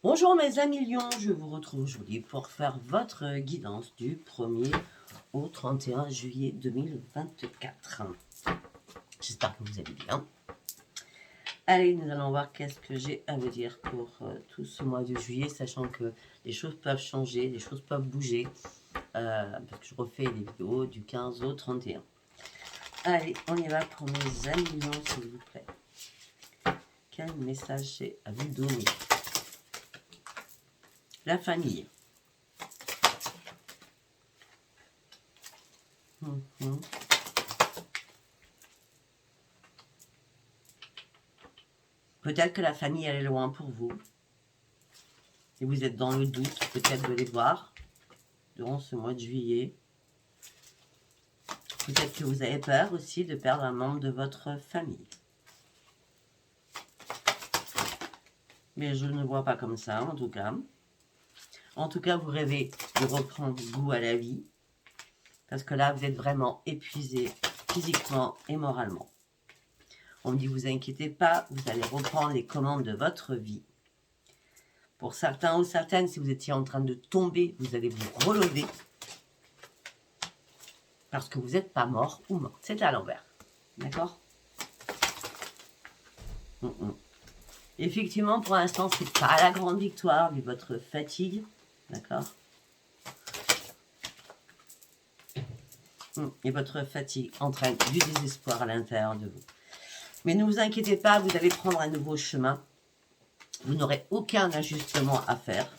Bonjour mes amis lions, je vous retrouve aujourd'hui pour faire votre guidance du 1er au 31 juillet 2024. J'espère que vous allez bien. Allez, nous allons voir qu'est-ce que j'ai à vous dire pour tout ce mois de juillet, sachant que les choses peuvent changer, les choses peuvent bouger, parce que je refais les vidéos du 15 au 31. Allez, on y va pour mes amis lions, s'il vous plaît. Quel message j'ai à vous donner? La famille. Peut-être que la famille, elle est loin pour vous. Et vous êtes dans le doute, peut-être, de les voir durant ce mois de juillet. Peut-être que vous avez peur aussi de perdre un membre de votre famille. Mais je ne vois pas comme ça, en tout cas. En tout cas, vous rêvez de reprendre goût à la vie. Parce que là, vous êtes vraiment épuisé physiquement et moralement. On me dit, vous inquiétez pas, vous allez reprendre les commandes de votre vie. Pour certains ou certaines, si vous étiez en train de tomber, vous allez vous relever. Parce que vous n'êtes pas mort ou mort. C'est à l'envers. D'accord? Effectivement, pour l'instant, c'est pas la grande victoire vu votre fatigue. D'accord? Et votre fatigue entraîne du désespoir à l'intérieur de vous. Mais ne vous inquiétez pas, vous allez prendre un nouveau chemin. Vous n'aurez aucun ajustement à faire.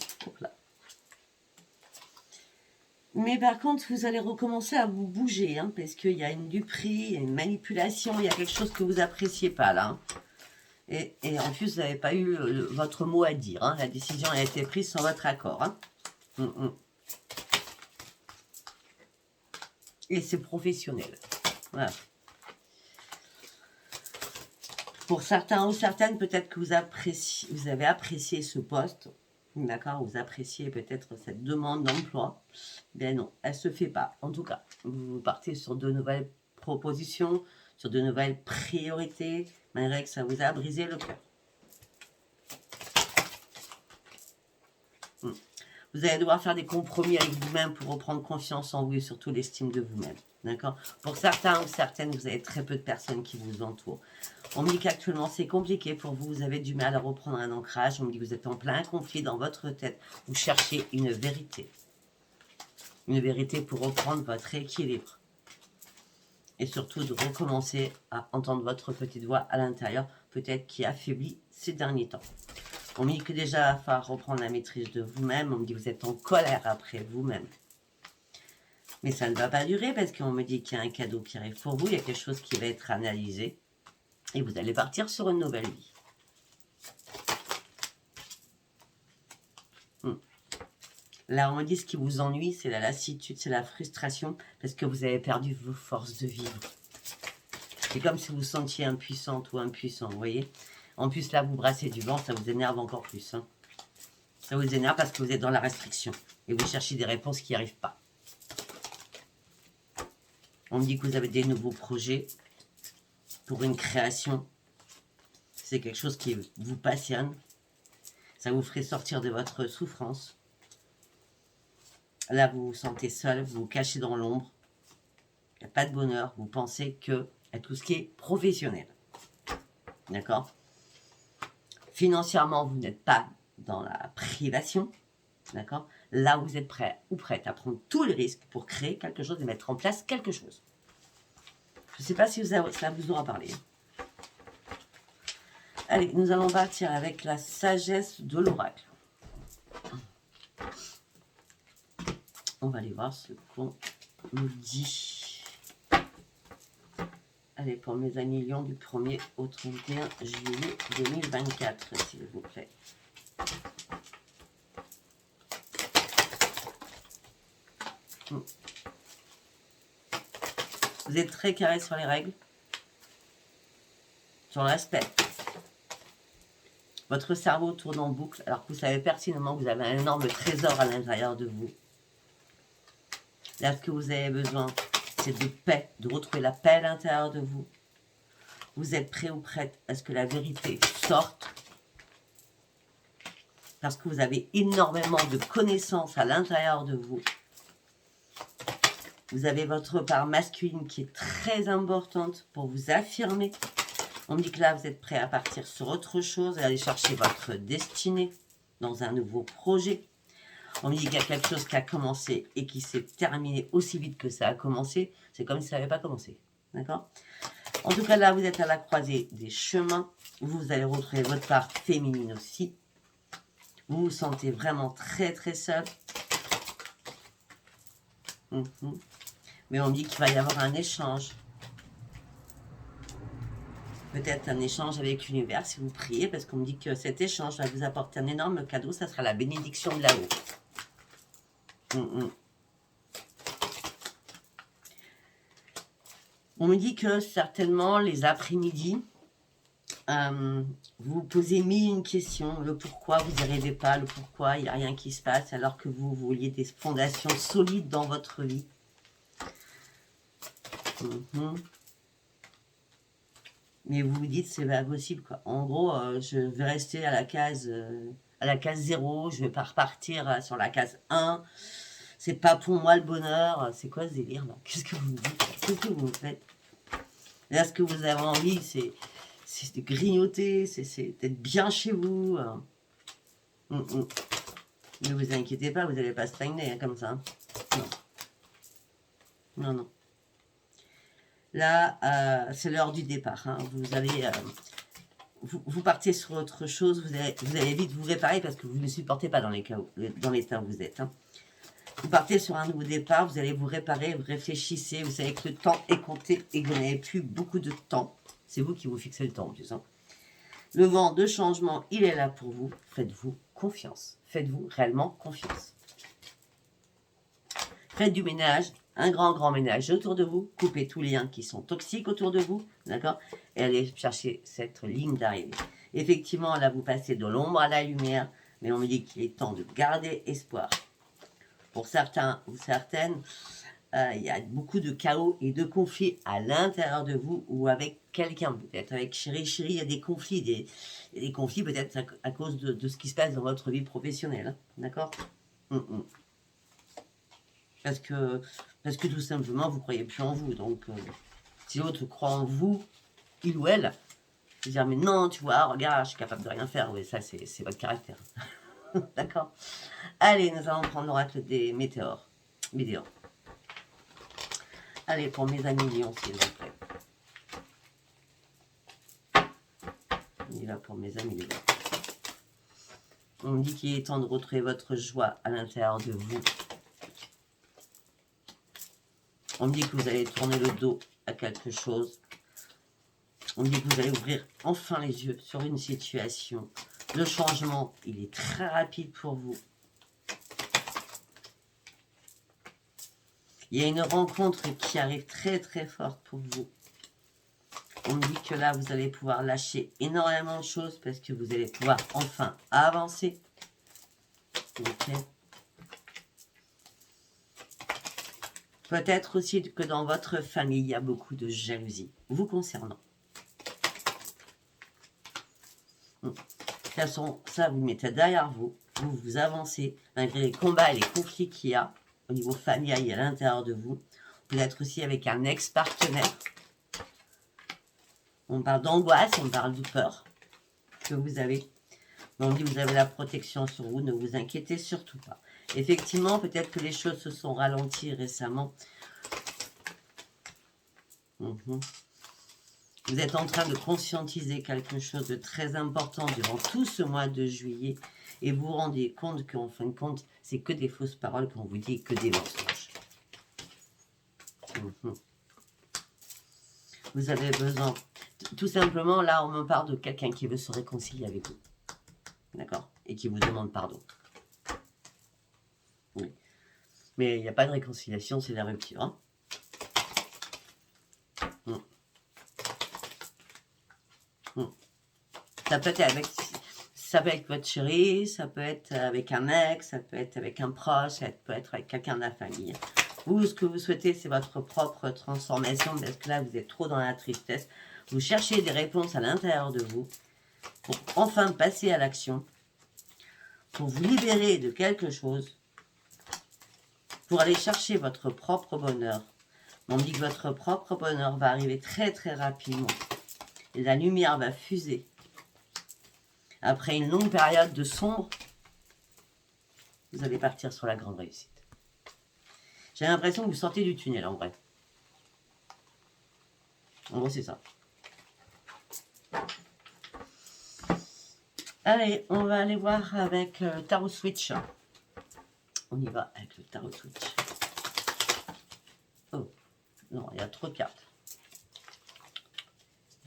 Mais par contre, vous allez recommencer à vous bouger, hein, parce qu'il y a une duperie, une manipulation, il y a quelque chose que vous appréciez pas là. Et en plus, vous n'avez pas eu votre mot à dire. Hein, la décision a été prise sans votre accord. Hein. Et c'est professionnel. Voilà. Pour certains ou certaines, peut-être que vous avez apprécié ce poste. D'accord, vous appréciez peut-être cette demande d'emploi. Ben non, elle ne se fait pas. En tout cas, vous partez sur de nouvelles propositions, sur de nouvelles priorités, malgré que ça vous a brisé le cœur. Vous allez devoir faire des compromis avec vous-même pour reprendre confiance en vous et surtout l'estime de vous-même. D'accord? Pour certains ou certaines, vous avez très peu de personnes qui vous entourent. On me dit qu'actuellement, c'est compliqué pour vous. Vous avez du mal à reprendre un ancrage. On me dit que vous êtes en plein conflit dans votre tête. Vous cherchez une vérité. Une vérité pour reprendre votre équilibre. Et surtout de recommencer à entendre votre petite voix à l'intérieur, peut-être qui affaiblit ces derniers temps. On me dit que déjà, il va falloir reprendre la maîtrise de vous-même. On me dit que vous êtes en colère après vous-même. Mais ça ne va pas durer parce qu'on me dit qu'il y a un cadeau qui arrive pour vous. Il y a quelque chose qui va être analysé. Et vous allez partir sur une nouvelle vie. Là, on me dit ce qui vous ennuie, c'est la lassitude, c'est la frustration, parce que vous avez perdu vos forces de vivre. C'est comme si vous vous sentiez impuissante ou impuissant, vous voyez. En plus, là, vous brassez du vent, ça vous énerve encore plus. Hein. Ça vous énerve parce que vous êtes dans la restriction. Et vous cherchez des réponses qui n'y arrivent pas. On me dit que vous avez des nouveaux projets pour une création. C'est quelque chose qui vous passionne. Ça vous ferait sortir de votre souffrance. Là, vous vous sentez seul, vous vous cachez dans l'ombre. Il n'y a pas de bonheur. Vous pensez que à tout ce qui est professionnel. D'accord? Financièrement, vous n'êtes pas dans la privation. D'accord? Là, vous êtes prêt ou prête à prendre tous les risques pour créer quelque chose et mettre en place quelque chose. Je ne sais pas si ça vous aura parlé. Allez, nous allons partir avec la sagesse de l'oracle. On va aller voir ce qu'on nous dit. Allez, pour mes amis lions du 1er au 31 juillet 2024, s'il vous plaît. Vous êtes très carré sur les règles, sur le respect. Votre cerveau tourne en boucle, alors que vous savez pertinemment que vous avez un énorme trésor à l'intérieur de vous. Là, ce que vous avez besoin, c'est de paix, de retrouver la paix à l'intérieur de vous. Vous êtes prêt ou prête à ce que la vérité sorte. parce que vous avez énormément de connaissances à l'intérieur de vous. Vous avez votre part masculine qui est très importante pour vous affirmer. On me dit que là, vous êtes prêt à partir sur autre chose et aller chercher votre destinée dans un nouveau projet. On me dit qu'il y a quelque chose qui a commencé et qui s'est terminé aussi vite que ça a commencé. C'est comme si ça n'avait pas commencé. D'accord? En tout cas, là, vous êtes à la croisée des chemins. Vous allez retrouver votre part féminine aussi. Vous vous sentez vraiment très, très seul. Mais on me dit qu'il va y avoir un échange. Peut-être un échange avec l'univers si vous priez, parce qu'on me dit que cet échange va vous apporter un énorme cadeau. Ça sera la bénédiction de là-haut. On me dit que certainement les après-midi, vous posez mille questions, le pourquoi vous n'y arrivez pas, le pourquoi il n'y a rien qui se passe, alors que vous vouliez des fondations solides dans votre vie. Mais vous vous dites, c'est pas possible, quoi. En gros, je vais rester à la case 0, je vais pas repartir sur la case 1. C'est pas pour moi le bonheur. C'est quoi ce délire, là? Qu'est-ce que vous me dites? Qu'est-ce que vous faites? Là, ce que vous avez envie, c'est de grignoter, c'est d'être bien chez vous. Ne vous inquiétez pas, vous n'allez pas stagner hein, comme ça. Hein. Non. Non. Là, c'est l'heure du départ. Hein. Vous allez... vous partez sur autre chose, vous allez vite vous réparer parce que vous ne supportez pas dans l'état où vous êtes. Hein. Vous partez sur un nouveau départ, vous allez vous réparer, vous réfléchissez, vous savez que le temps est compté et que vous n'avez plus beaucoup de temps. C'est vous qui vous fixez le temps en plus. Hein. Le vent de changement, il est là pour vous. Faites-vous confiance. Faites-vous réellement confiance. Faites du ménage, un grand ménage autour de vous. Coupez tous les liens qui sont toxiques autour de vous. D'accord? Et allez chercher cette ligne d'arrivée. Effectivement, là, vous passez de l'ombre à la lumière. Mais on me dit qu'il est temps de garder espoir. Pour certains ou certaines, il y a beaucoup de chaos et de conflits à l'intérieur de vous ou avec quelqu'un, peut-être avec chéri, il y a des conflits. Il y a des conflits peut-être à cause de ce qui se passe dans votre vie professionnelle. Hein, d'accord? Parce que tout simplement, vous ne croyez plus en vous. Donc, si l'autre croit en vous, il ou elle, vous dire, mais non, tu vois, regarde, je suis capable de rien faire. Oui, ça, c'est votre caractère. D'accord? Allez, nous allons prendre l'oracle des météores. Allez, pour mes amis lions, s'il vous plaît. Il est là pour mes amis lions. On me dit qu'il est temps de retrouver votre joie à l'intérieur de vous. On me dit que vous allez tourner le dos à quelque chose. On me dit que vous allez ouvrir enfin les yeux sur une situation. Le changement, il est très rapide pour vous. Il y a une rencontre qui arrive très très forte pour vous. On me dit que là, vous allez pouvoir lâcher énormément de choses parce que vous allez pouvoir enfin avancer. Ok. Peut-être aussi que dans votre famille, il y a beaucoup de jalousie vous concernant. De toute façon, ça, vous le mettez derrière vous. Vous avancez malgré les combats et les conflits qu'il y a au niveau familial et à l'intérieur de vous. Peut-être aussi avec un ex-partenaire. On parle d'angoisse, on parle de peur que vous avez. On dit que vous avez la protection sur vous, ne vous inquiétez surtout pas. Effectivement, peut-être que les choses se sont ralenties récemment. Vous êtes en train de conscientiser quelque chose de très important durant tout ce mois de juillet. Et vous vous rendez compte qu'en fin de compte, c'est que des fausses paroles qu'on vous dit, que des mensonges. Vous avez besoin... Tout simplement, là, on me parle de quelqu'un qui veut se réconcilier avec vous. D'accord? Et qui vous demande pardon. Oui. Mais il n'y a pas de réconciliation, c'est la rupture. Hein? Ça peut être avec votre chéri, ça peut être avec un ex, ça peut être avec un proche, ça peut être avec quelqu'un de la famille. Vous, ce que vous souhaitez, c'est votre propre transformation, parce que là, vous êtes trop dans la tristesse. Vous cherchez des réponses à l'intérieur de vous pour enfin passer à l'action. pour vous libérer de quelque chose, pour aller chercher votre propre bonheur. On dit que votre propre bonheur va arriver très très rapidement. Et la lumière va fuser. Après une longue période de sombre, vous allez partir sur la grande réussite. J'ai l'impression que vous sortez du tunnel en vrai. En gros, c'est ça. Allez, on va aller voir avec Tarot Switch. On y va avec le Tarot Switch. Oh, non, il y a trop de cartes.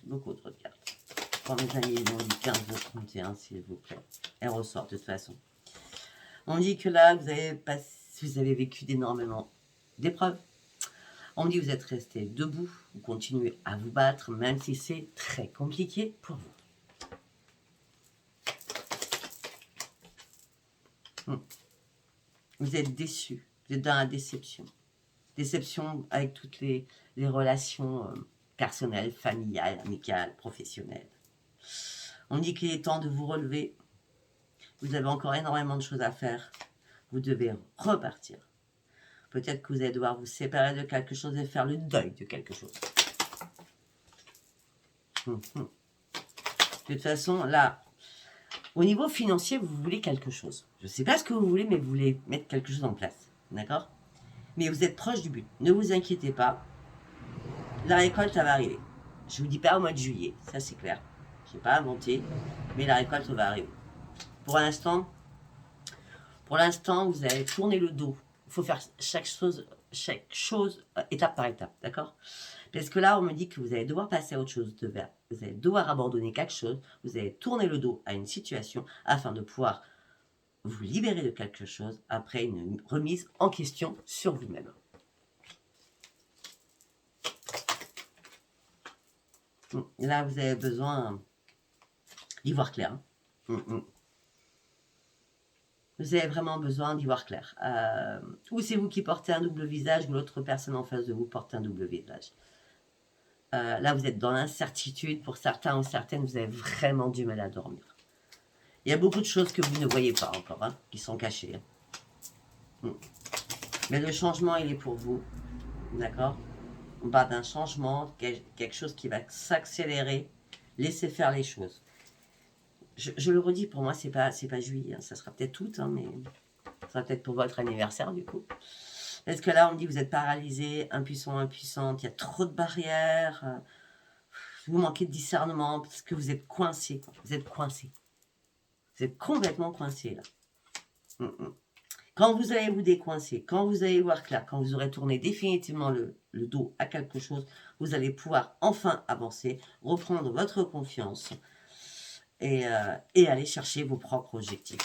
Beaucoup trop de cartes. Quand mes amis ils ont dit 15 de 31, s'il vous plaît. Elle ressort de toute façon. On dit que là, vous avez vécu énormément d'épreuves. On dit que vous êtes resté debout, vous continuez à vous battre, même si c'est très compliqué pour vous. Vous êtes déçu, vous êtes dans la déception. Déception avec toutes les relations personnelles, familiales, amicales, professionnelles. On dit qu'il est temps de vous relever. Vous avez encore énormément de choses à faire. Vous devez repartir. Peut-être que vous allez devoir vous séparer de quelque chose et faire le deuil de quelque chose. De toute façon, là, au niveau financier, vous voulez quelque chose. Je ne sais pas ce que vous voulez, mais vous voulez mettre quelque chose en place. D'accord? Mais vous êtes proche du but. Ne vous inquiétez pas. La récolte, ça va arriver. Je ne vous dis pas au mois de juillet. Ça, c'est clair. Je n'ai pas inventé. Mais la récolte va arriver. Pour l'instant, vous allez tourner le dos. Il faut faire chaque chose étape par étape. D'accord? Parce que là, on me dit que vous allez devoir passer à autre chose de verre. Vous allez devoir abandonner quelque chose. Vous allez tourner le dos à une situation afin de pouvoir vous libérer de quelque chose après une remise en question sur vous-même. Là, vous avez besoin d'y voir clair. Vous avez vraiment besoin d'y voir clair. Ou c'est vous qui portez un double visage, ou l'autre personne en face de vous porte un double visage. Là, vous êtes dans l'incertitude. Pour certains ou certaines, vous avez vraiment du mal à dormir. Il y a beaucoup de choses que vous ne voyez pas encore, qui sont cachées. Mais le changement, il est pour vous. D'accord? On parle d'un changement, quelque chose qui va s'accélérer. Laissez faire les choses. Je le redis, pour moi, c'est pas juillet. Ça sera peut-être août, mais ça sera peut-être pour votre anniversaire, du coup. Parce que là, on me dit que vous êtes paralysé, impuissant, impuissante. Il y a trop de barrières. Vous manquez de discernement parce que vous êtes coincé. Vous êtes coincé. Vous êtes complètement coincé, là. Quand vous allez vous décoincer, quand vous allez voir clair, quand vous aurez tourné définitivement le dos à quelque chose, vous allez pouvoir enfin avancer, reprendre votre confiance et aller chercher vos propres objectifs.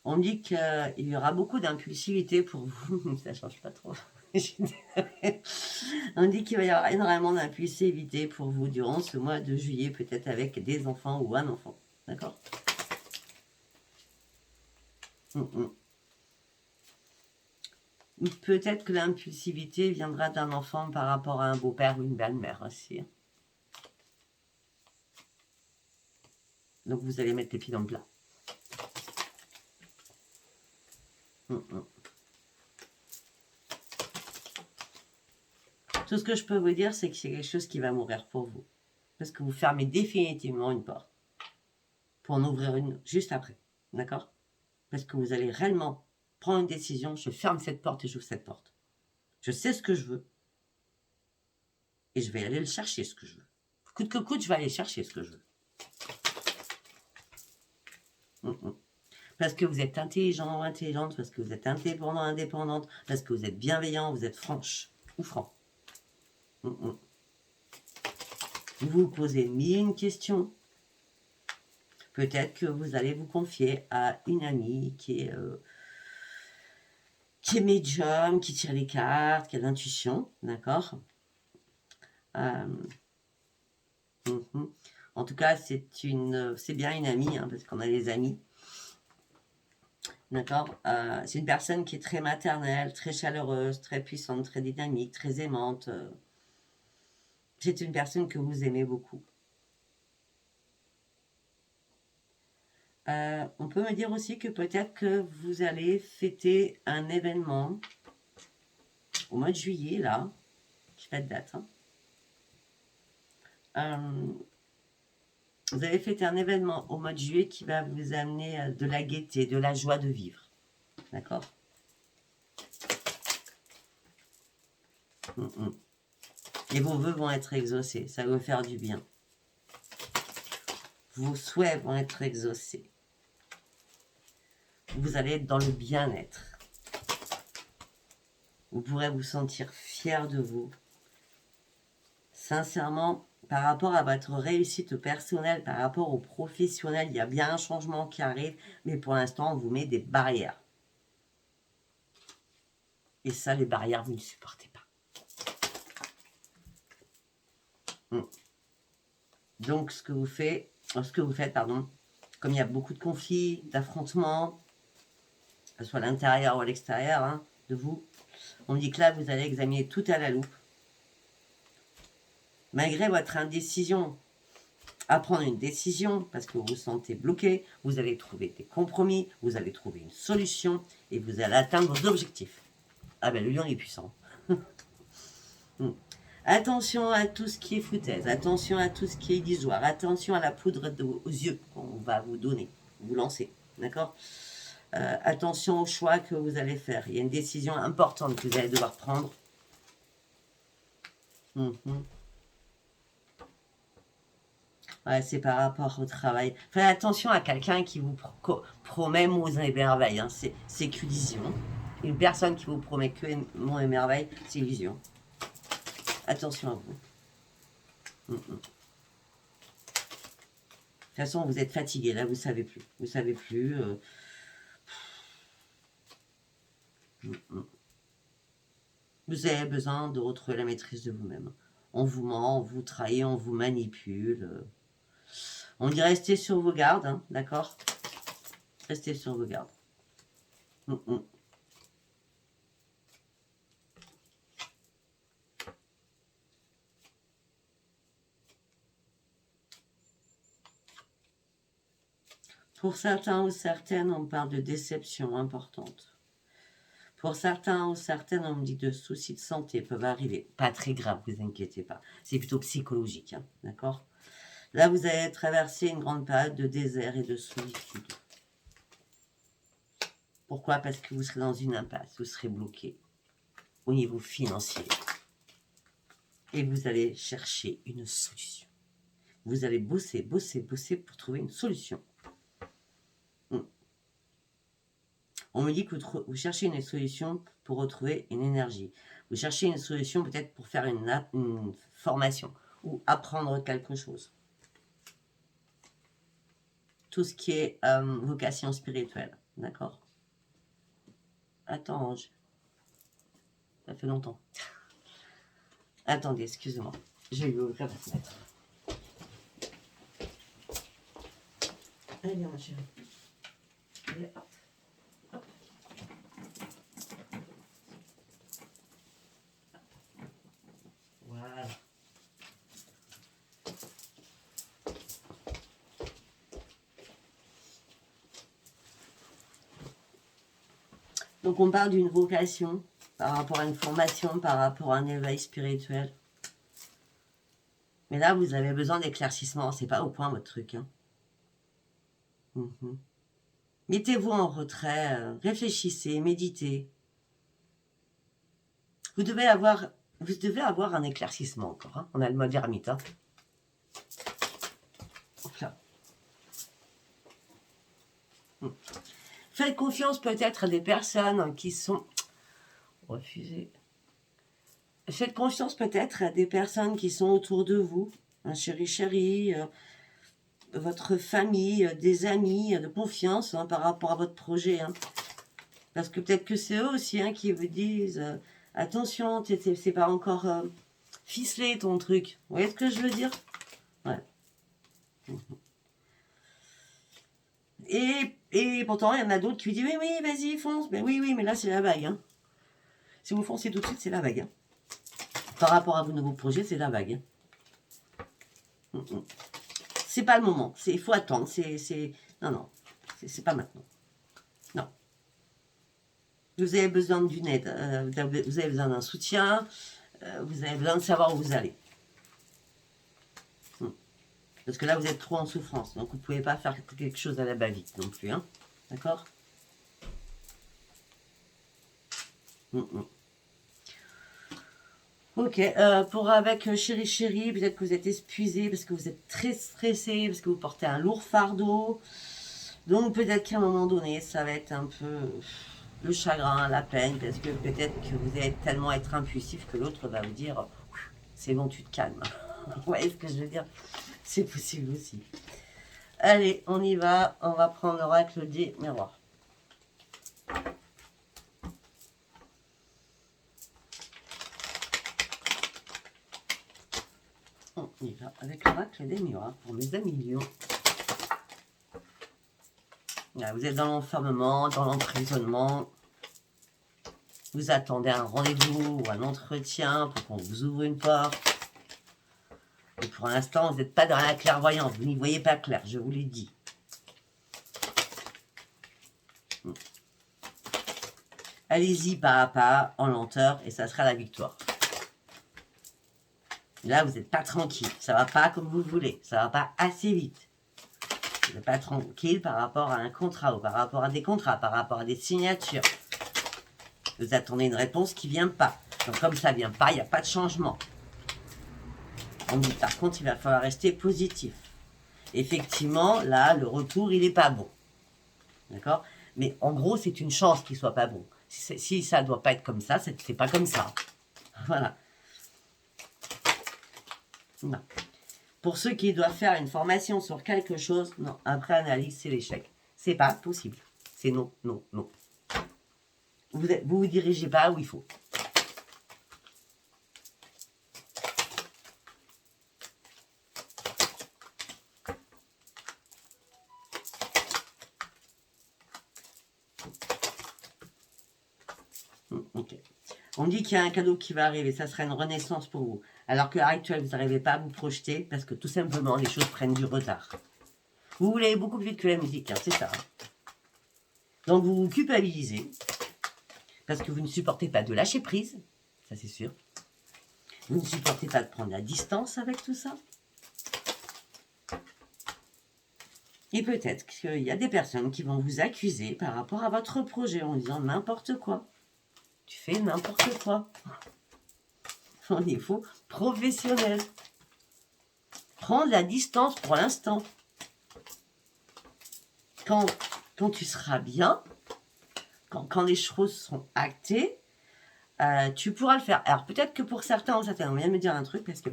On me dit qu'il y aura beaucoup d'impulsivité pour vous. Ça ne change pas trop. On dit qu'il va y avoir énormément d'impulsivité pour vous durant ce mois de juillet, peut-être avec des enfants ou un enfant. D'accord? Peut-être que l'impulsivité viendra d'un enfant par rapport à un beau-père ou une belle-mère aussi. Donc vous allez mettre les pieds dans le plat. Tout ce que je peux vous dire, c'est que c'est quelque chose qui va mourir pour vous. Parce que vous fermez définitivement une porte. Pour en ouvrir une juste après. D'accord? Parce que vous allez réellement prendre une décision. Je ferme cette porte et j'ouvre cette porte. Je sais ce que je veux. Et je vais aller le chercher, ce que je veux. Coûte que coûte, je vais aller chercher ce que je veux. Parce que vous êtes intelligent ou intelligente, parce que vous êtes indépendant, indépendante, parce que vous êtes bienveillant, vous êtes franche ou franc. Vous vous posez mille questions. Peut-être que vous allez vous confier à une amie qui est médium, qui tire les cartes, qui a l'intuition, d'accord? En tout cas, c'est bien une amie, parce qu'on a des amis. D'accord? C'est une personne qui est très maternelle, très chaleureuse, très puissante, très dynamique, très aimante. C'est une personne que vous aimez beaucoup. On peut me dire aussi que peut-être que vous allez fêter un événement au mois de juillet, là. Je n'ai pas de date. Vous allez fêter un événement au mois de juillet qui va vous amener de la gaieté, de la joie de vivre. D'accord? Et vos vœux vont être exaucés. Ça va vous faire du bien. Vos souhaits vont être exaucés. Vous allez être dans le bien-être. Vous pourrez vous sentir fier de vous. Sincèrement, par rapport à votre réussite personnelle, par rapport au professionnel, il y a bien un changement qui arrive, mais pour l'instant, on vous met des barrières. Et ça, les barrières, vous ne supportez pas. Donc, ce que vous faites, comme il y a beaucoup de conflits, d'affrontements, que ce soit à l'intérieur ou à l'extérieur de vous, on dit que là, vous allez examiner tout à la loupe. Malgré votre indécision à prendre une décision, parce que vous vous sentez bloqué, vous allez trouver des compromis, vous allez trouver une solution, et vous allez atteindre vos objectifs. Ah ben, le lion est puissant. Attention à tout ce qui est foutaise, attention à tout ce qui est illusoire, attention à la poudre aux yeux qu'on va vous donner, vous lancer, d'accord? Attention aux choix que vous allez faire. Il y a une décision importante que vous allez devoir prendre. Ouais, c'est par rapport au travail. Faites attention à quelqu'un qui vous promet mots et merveilles. C'est qu'illusion. Une personne qui vous promet que mots et merveilles, c'est illusion. Attention à vous. De toute façon, vous êtes fatigué. Là, vous savez plus. Vous savez plus. Vous avez besoin de retrouver la maîtrise de vous-même. On vous ment, on vous trahit, on vous manipule. On dit restez sur vos gardes, d'accord? Restez sur vos gardes. Pour certains ou certaines, on parle de déception importante. Pour certains ou certaines, on me dit de soucis de santé peuvent arriver. Pas très grave, vous inquiétez pas. C'est plutôt psychologique, d'accord? Là, vous allez traverser une grande période de désert et de solitude. Pourquoi? Parce que vous serez dans une impasse, vous serez bloqué au niveau financier. Et vous allez chercher une solution. Vous allez bosser pour trouver une solution. On me dit que vous cherchez une solution pour retrouver une énergie. Vous cherchez une solution peut-être pour faire une formation ou apprendre quelque chose. Tout ce qui est vocation spirituelle, d'accord? Attends, ça fait longtemps. Attendez, excusez-moi. Je vais ouvrir la fenêtre. Allez, viens, ma chérie. Allez, hop. Voilà. Donc on parle d'une vocation par rapport à une formation, par rapport à un éveil spirituel. Mais là, vous avez besoin d'éclaircissement. C'est pas au point votre truc. Mettez-vous en retrait, réfléchissez, méditez. Vous devez avoir un éclaircissement encore. On a le mode ermite. Là. Faites confiance peut-être à des personnes qui sont refusées. Faites confiance peut-être à des personnes qui sont autour de vous, un chéri, votre famille, des amis de confiance par rapport à votre projet. Parce que peut-être que c'est eux aussi qui vous disent attention, c'est pas encore ficelé ton truc. Vous voyez ce que je veux dire? Ouais. Et pourtant, il y en a d'autres qui vous disent oui, vas-y, fonce. Mais oui, mais là, c'est la vague. Si vous foncez tout de suite, c'est la vague. Par rapport à vos nouveaux projets, c'est la vague. C'est pas le moment. Il faut attendre. Non, non. C'est pas maintenant. Non. Vous avez besoin d'une aide. Vous avez besoin d'un soutien. Vous avez besoin de savoir où vous allez. Parce que là, vous êtes trop en souffrance. Donc, vous ne pouvez pas faire quelque chose à la va-vite non plus. Hein. D'accord? Ok. Pour avec chéri, peut-être que vous êtes épuisé parce que vous êtes très stressé, parce que vous portez un lourd fardeau. Donc, peut-être qu'à un moment donné, ça va être un peu le chagrin, la peine, parce que peut-être que vous allez tellement être impulsif que l'autre va vous dire « C'est bon, tu te calmes. » Vous voyez ce que je veux dire? C'est possible aussi. Allez, on y va. On va prendre l'oracle des miroirs. On y va avec l'oracle des miroirs pour mes amis lions. Là, vous êtes dans l'enfermement, dans l'emprisonnement. Vous attendez un rendez-vous ou un entretien pour qu'on vous ouvre une porte. Et pour l'instant, vous n'êtes pas dans la clairvoyance. Vous n'y voyez pas clair, je vous l'ai dit. Allez-y pas à pas, en lenteur, et ça sera la victoire. Là, vous n'êtes pas tranquille. Ça ne va pas comme vous voulez. Ça ne va pas assez vite. Vous n'êtes pas tranquille par rapport à un contrat ou par rapport à des contrats, par rapport à des signatures. Vous attendez une réponse qui ne vient pas. Donc, comme ça ne vient pas, il n'y a pas de changement. On dit, par contre, il va falloir rester positif. Effectivement, là, le retour, il n'est pas bon. D'accord? Mais en gros, c'est une chance qu'il ne soit pas bon. Si ça ne doit pas être comme ça, c'est pas comme ça. Voilà. Non. Pour ceux qui doivent faire une formation sur quelque chose, non, après analyse, c'est l'échec. C'est pas possible. C'est non, non, non. Vous dirigez pas où il faut. Ok. On dit qu'il y a un cadeau qui va arriver, ça sera une renaissance pour vous. Alors qu'à l'heure actuelle, vous n'arrivez pas à vous projeter parce que tout simplement, les choses prennent du retard. Vous voulez beaucoup plus vite que la musique, hein, c'est ça. Donc vous vous culpabilisez parce que vous ne supportez pas de lâcher prise, ça c'est sûr. Vous ne supportez pas de prendre la distance avec tout ça. Et peut-être qu'il y a des personnes qui vont vous accuser par rapport à votre projet en disant n'importe quoi. Tu fais n'importe quoi. Au niveau professionnel. Prendre la distance pour l'instant. Quand tu seras bien, quand les choses seront actées, tu pourras le faire. Alors peut-être que pour certains, on vient de me dire un truc, parce que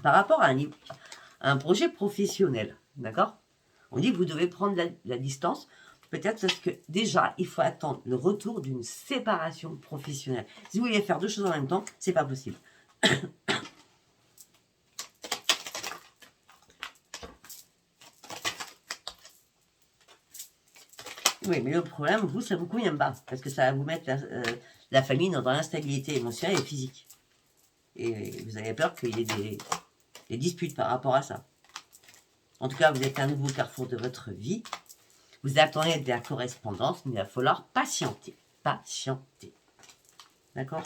par rapport à un projet professionnel, d'accord? On dit que vous devez prendre la distance, peut-être parce que déjà, il faut attendre le retour d'une séparation professionnelle. Si vous voulez faire deux choses en même temps, c'est pas possible. Oui, mais le problème, vous, ça vous convient pas, parce que ça va vous mettre la famille dans l'instabilité émotionnelle et physique. Et vous avez peur qu'il y ait des disputes par rapport à ça. En tout cas, vous êtes à un nouveau carrefour de votre vie. Vous attendez de la correspondance, mais il va falloir patienter. Patienter. D'accord?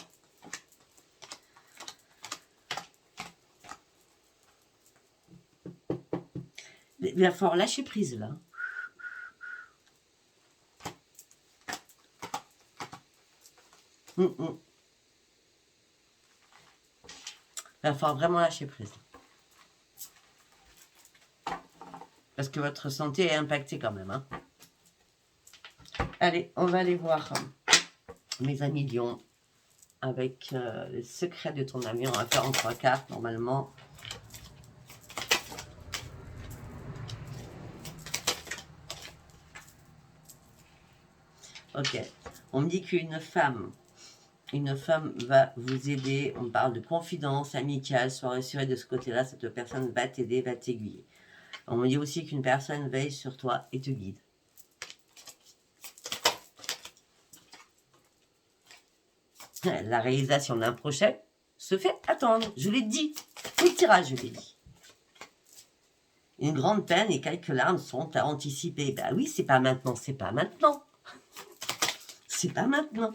Il va falloir lâcher prise, là. Il va falloir vraiment lâcher prise. Parce que votre santé est impactée quand même. Hein. Allez, on va aller voir mes amis Lion avec le secret de ton ami. On va faire en 3 cartes normalement. Ok. On me dit qu'une femme va vous aider. On parle de confidence amicale. Sois rassuré de ce côté-là. Cette personne va t'aider, va t'aiguiller. On me dit aussi qu'une personne veille sur toi et te guide. La réalisation d'un projet se fait attendre. Je l'ai dit. Tout le tirage, je l'ai dit. Une grande peine et quelques larmes sont à anticiper. Ben oui, c'est pas maintenant, c'est pas maintenant. C'est pas maintenant.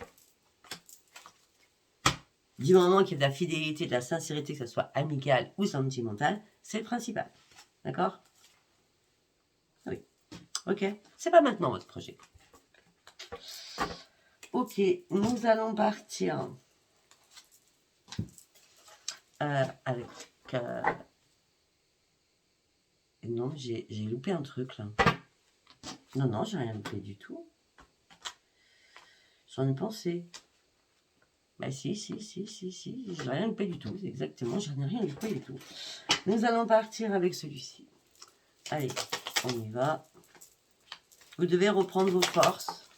Du moment qu'il y a de la fidélité, de la sincérité, que ce soit amicale ou sentimentale, c'est le principal. D'accord? Oui. Ok. C'est pas maintenant votre projet. Ok, nous allons partir avec... Non, j'ai loupé un truc là. Non, j'ai rien loupé du tout. J'en ai pensé. Bah si, j'ai rien loupé du tout. Exactement, j'en ai rien loupé du tout. Nous allons partir avec celui-ci. Allez, on y va. Vous devez reprendre vos forces.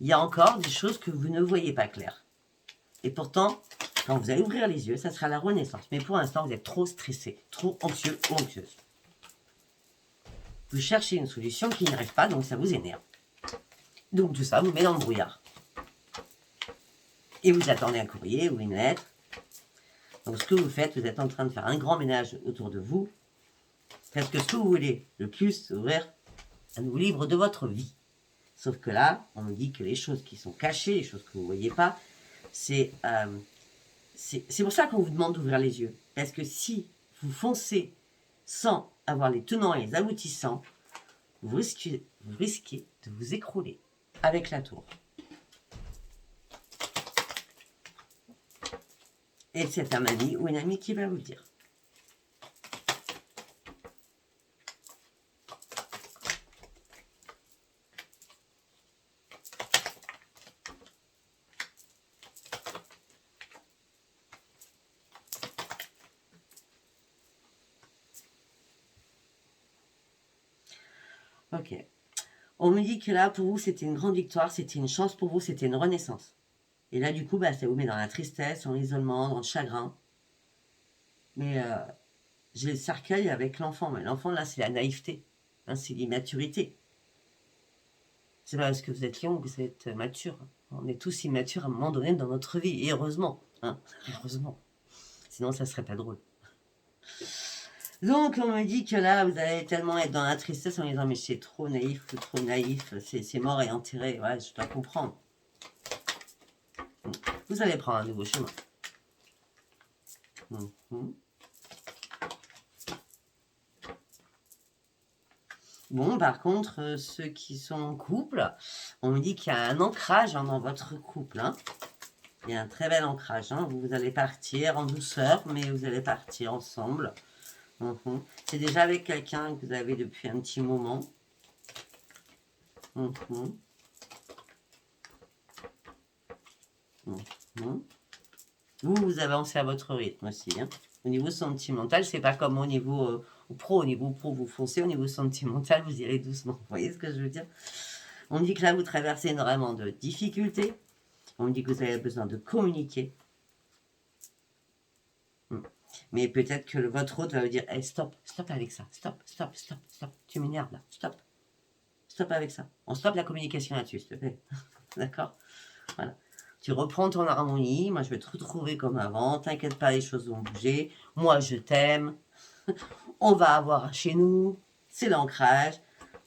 Il y a encore des choses que vous ne voyez pas claires. Et pourtant, quand vous allez ouvrir les yeux, ça sera la renaissance. Mais pour l'instant, vous êtes trop stressé, trop anxieux ou anxieuse. Vous cherchez une solution qui n'y arrive pas, donc ça vous énerve. Donc tout ça vous met dans le brouillard. Et vous attendez un courrier ou une lettre. Donc ce que vous faites, vous êtes en train de faire un grand ménage autour de vous. Parce que ce que vous voulez le plus, c'est ouvrir un nouveau livre de votre vie. Sauf que là, on nous dit que les choses qui sont cachées, les choses que vous ne voyez pas, c'est pour ça qu'on vous demande d'ouvrir les yeux. Parce que si vous foncez sans avoir les tenants et les aboutissants, vous risquez de vous écrouler avec la tour. Et c'est un ami ou une amie qui va vous le dire. Ok. On me dit que là, pour vous, c'était une grande victoire, c'était une chance pour vous, c'était une renaissance. Et là, du coup, bah, ça vous met dans la tristesse, dans l'isolement, dans le chagrin. Mais j'ai le cercueil avec l'enfant. Mais l'enfant, là, c'est la naïveté. Hein, c'est l'immaturité. C'est pas parce que vous êtes lion que vous êtes mature. On est tous immatures à un moment donné dans notre vie. Et heureusement. Hein, heureusement. Sinon, ça serait pas drôle. Donc, on me dit que là, vous allez tellement être dans la tristesse en disant, mais c'est trop naïf ou trop naïf, c'est mort et enterré. Ouais, je dois comprendre. Vous allez prendre un nouveau chemin. Bon, par contre, ceux qui sont en couple, on me dit qu'il y a un ancrage dans votre couple. Hein. Il y a un très bel ancrage. Hein. Vous allez partir en douceur, mais vous allez partir ensemble. C'est déjà avec quelqu'un que vous avez depuis un petit moment. Vous avancez à votre rythme aussi. Hein. Au niveau sentimental, c'est pas comme au niveau pro. Au niveau pro, vous foncez. Au niveau sentimental, vous irez doucement. Vous voyez ce que je veux dire? On dit que là, vous traversez énormément de difficultés. On dit que vous avez besoin de communiquer. Mais peut-être que votre hôte va vous dire hey, stop avec ça. Stop. Tu m'énerves là. Stop avec ça. On stoppe la communication là-dessus, s'il te plaît. D'accord? Voilà. Tu reprends ton harmonie. Moi, je vais te retrouver comme avant. T'inquiète pas, les choses vont bouger. Moi, je t'aime. On va avoir chez nous. C'est l'ancrage.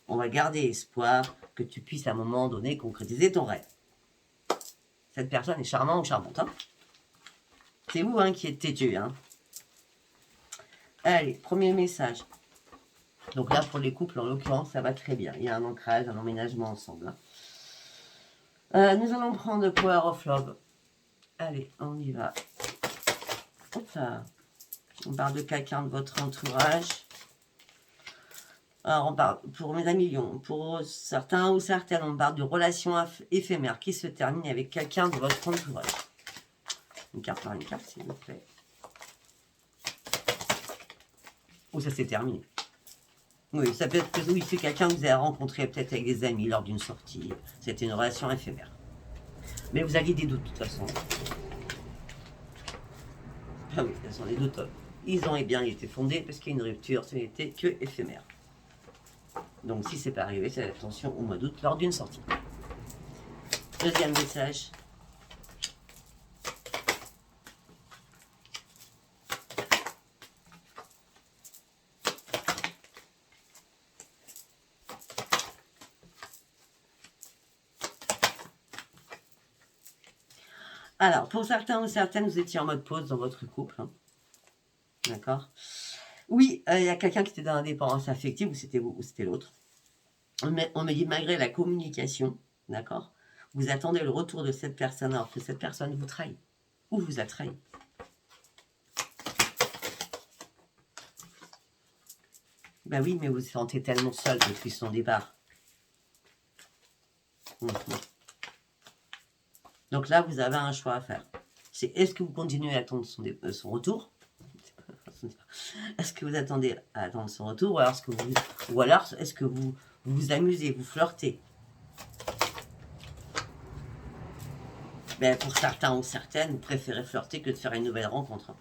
On va garder espoir que tu puisses à un moment donné concrétiser ton rêve. Cette personne est charmante ou charmante. Hein? C'est vous qui êtes têtu. Hein? Allez, premier message. Donc là, pour les couples, en l'occurrence, ça va très bien. Il y a un ancrage, un emménagement ensemble. Hein. Nous allons prendre Power of Love. Allez, on y va. Hop là. On parle de quelqu'un de votre entourage. Alors, on parle, pour mes amis lions, pour certains ou certaines, on parle de relations éphémères qui se terminent avec quelqu'un de votre entourage. Une carte par une carte, s'il vous plaît. Ou ça s'est terminé. Oui, ça peut être que oui, c'est quelqu'un que vous avez rencontré peut-être avec des amis lors d'une sortie. C'était une relation éphémère. Mais vous aviez des doutes de toute façon. Ah oui, de toute façon, les doutes, ils ont bien été fondés parce qu'il y a une rupture, ce n'était que éphémère. Donc si c'est pas arrivé, c'est attention au mois d'août lors d'une sortie. Deuxième message. Alors, pour certains ou certaines, vous étiez en mode pause dans votre couple. Hein. D'accord? Oui, il y a quelqu'un qui était dans l'indépendance affective, ou c'était vous, ou c'était l'autre. Mais on me dit, malgré la communication, d'accord, vous attendez le retour de cette personne alors que cette personne vous trahit, ou vous a trahi. Ben oui, mais vous vous sentez tellement seul depuis son départ. Donc là, vous avez un choix à faire. C'est est-ce que vous continuez à attendre son retour? Est-ce que vous attendez à attendre son retour? Ou alors est-ce que vous vous amusez, vous flirtez? Ben, pour certains ou certaines, vous préférez flirter que de faire une nouvelle rencontre.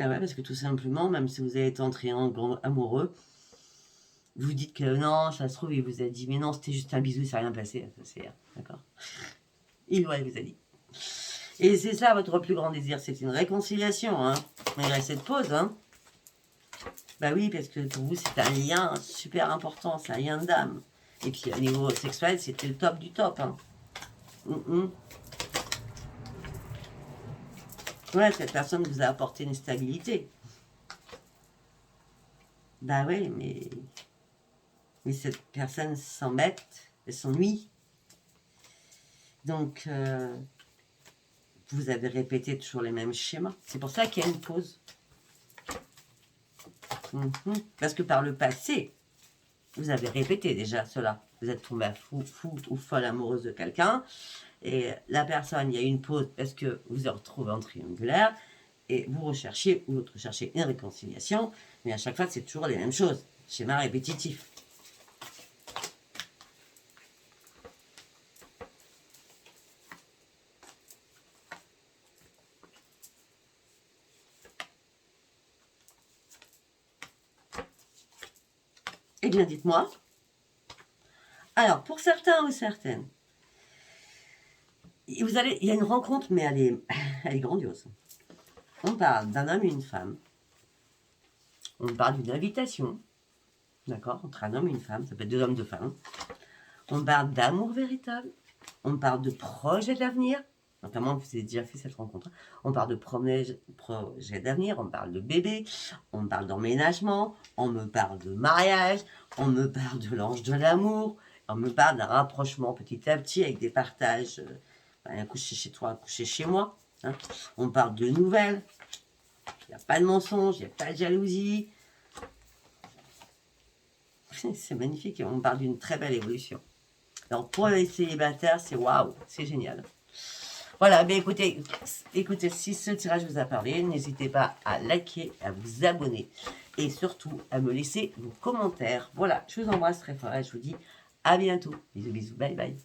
Ah ouais, parce que tout simplement, même si vous avez été en triangle amoureux, vous dites que non, ça se trouve, il vous a dit, mais non, c'était juste un bisou, ça n'a rien passé. D'accord? Il vous a dit. Et c'est ça votre plus grand désir, c'est une réconciliation, hein, malgré cette pause, hein. Bah oui, parce que pour vous, c'est un lien super important, c'est un lien d'âme. Et puis, au niveau sexuel, c'était le top du top, hein. Ouais, cette personne vous a apporté une stabilité. Bah oui, mais cette personne s'embête, elle s'ennuie. Donc, vous avez répété toujours les mêmes schémas. C'est pour ça qu'il y a une pause. Parce que par le passé, vous avez répété déjà cela. Vous êtes tombé fou ou folle amoureuse de quelqu'un. Et la personne, il y a eu une pause parce que vous vous retrouvez en triangulaire. Et vous recherchez, ou l'autre recherchez une réconciliation. Mais à chaque fois, c'est toujours les mêmes choses. Schéma répétitif. Eh bien, dites-moi. Alors, pour certains ou certaines, il y a une rencontre, mais elle est grandiose. On parle d'un homme et une femme. On parle d'une invitation, d'accord, entre un homme et une femme. Ça peut être deux hommes, deux femmes. On parle d'amour véritable. On parle de projet d'avenir. Notamment, vous avez déjà fait cette rencontre. On parle de projet d'avenir, on parle de bébé, on parle d'emménagement, on me parle de mariage, on me parle de l'ange de l'amour, on me parle d'un rapprochement petit à petit avec des partages, un coucher chez toi, un coucher chez moi. Hein. On parle de nouvelles, il n'y a pas de mensonge, il n'y a pas de jalousie. C'est magnifique, on parle d'une très belle évolution. Donc pour les célibataires, c'est waouh, c'est génial. Voilà, mais écoutez, si ce tirage vous a parlé, n'hésitez pas à liker, à vous abonner et surtout à me laisser vos commentaires. Voilà, je vous embrasse très fort et je vous dis à bientôt. Bisous, bisous, bye bye.